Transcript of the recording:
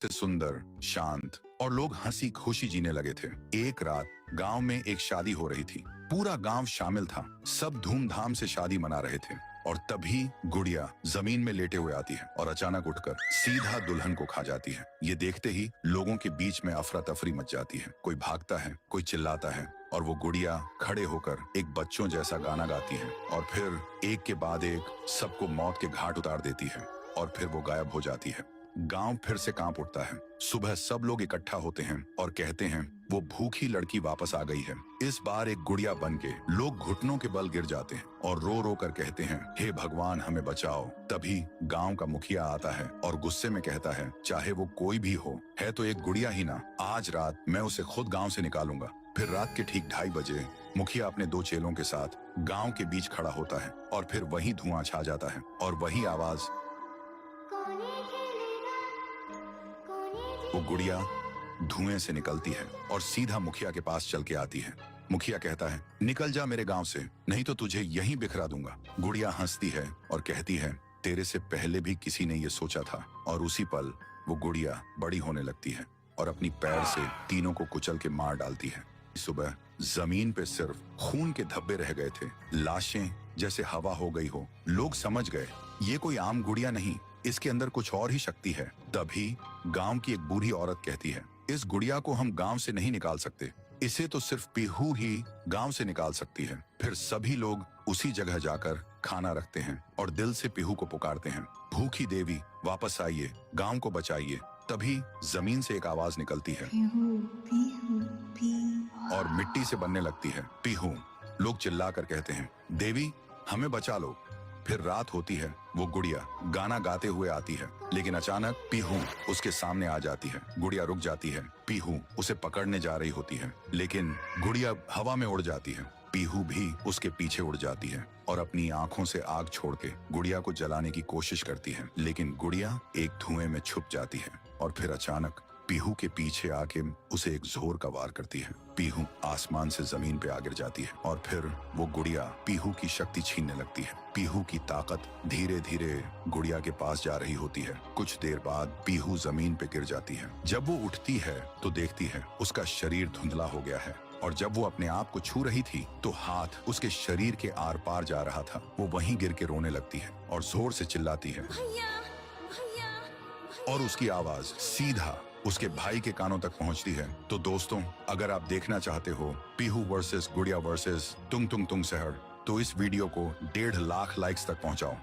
से सुंदर, शांत और लोग हंसी खुशी जीने लगे थे। एक रात गांव में एक शादी हो रही थी। पूरा गांव शामिल था। सब धूमधाम से शादी मना रहे थे और तभी गुड़िया जमीन में लेटे हुए आती है और अचानक उठकर सीधा दुल्हन को खा जाती है। ये देखते ही लोगों के बीच में अफरा तफरी मच जाती है। कोई भागता है, कोई चिल्लाता है और वो गुड़िया खड़े होकर एक बच्चों जैसा गाना गाती है और फिर एक के बाद एक सबको मौत के घाट उतार देती है और फिर वो गायब हो जाती है। गांव फिर से कांप उठता है। सुबह सब लोग इकट्ठा होते हैं और कहते हैं वो भूखी लड़की वापस आ गई है। इस बार एक गुड़िया बन के लोग घुटनों के बल गिर जाते हैं और रो रो कर कहते हैं, हे भगवान हमें बचाओ। तभी गांव का मुखिया आता है और गुस्से में कहता है, चाहे वो कोई भी हो, है तो एक गुड़िया ही ना। आज रात मैं उसे खुद गांव से निकालूंगा। फिर रात के ठीक 2:30 बजे मुखिया अपने 2 चेलों के साथ गांव के बीच खड़ा होता है और फिर वही धुआं छा जाता है और वही आवाज, वो गुड़िया धुएं से निकलती है और सीधा मुखिया के पास चल के आती है। मुखिया कहता है, निकल जा मेरे गांव से, नहीं तो तुझे यहीं बिखरा दूंगा। गुड़िया हंसती है और कहती है, तेरे से पहले भी किसी ने ये सोचा था। और उसी पल वो गुड़िया बड़ी होने लगती है और अपनी पैर से तीनों को कुचल के मार डालती है। सुबह जमीन पे सिर्फ खून के धब्बे रह गए थे, लाशें जैसे हवा हो गई हो। लोग समझ गए ये कोई आम गुड़िया नहीं, इसके अंदर कुछ और ही शक्ति है। तभी गांव की एक बूढ़ी औरत कहती है, इस गुड़िया को हम गांव से नहीं निकाल सकते, इसे तो सिर्फ पीहू ही गांव से निकाल सकती है। फिर सभी लोग उसी जगह जाकर खाना रखते हैं और दिल से पीहू को पुकारते हैं, भूखी देवी वापस आइए, गांव को बचाइए। तभी जमीन से एक आवाज निकलती है पीहू, पीहू, पीहू। और मिट्टी से बनने लगती है पीहू। लोग चिल्लाकर कहते हैं, देवी हमें बचा लो। फिर रात होती है। वो गुड़िया गाना गाते हुए आती है, लेकिन अचानक पीहू उसके सामने आ जाती है। गुड़िया रुक जाती है। पीहू उसे पकड़ने जा रही होती है, लेकिन गुड़िया हवा में उड़ जाती है। पीहू भी उसके पीछे उड़ जाती है और अपनी आंखों से आग छोड़ के गुड़िया को जलाने की कोशिश करती है, लेकिन गुड़िया एक धुएं में छुप जाती है और फिर अचानक पीहू के पीछे आके उसे एक जोर का वार करती है। पीहू आसमान से जमीन पे आ गिर जाती है और फिर वो गुड़िया पीहू की शक्ति छीनने लगती है। पीहू की ताकत धीरे धीरे गुड़िया के पास जा रही होती है। कुछ देर बाद पीहू जमीन पे गिर जाती है। जब वो उठती है तो देखती है उसका शरीर धुंधला हो गया है और जब वो अपने आप को छू रही थी तो हाथ उसके शरीर के आर पार जा रहा था। वो वहीं गिर के रोने लगती है और जोर से चिल्लाती है और उसकी आवाज सीधा उसके भाई के कानों तक पहुंचती है। तो दोस्तों, अगर आप देखना चाहते हो पीहू वर्सेस गुड़िया वर्सेस तुंग तुंग तुंग सहर, तो इस वीडियो को 1.5 लाख लाइक्स तक पहुंचाओ।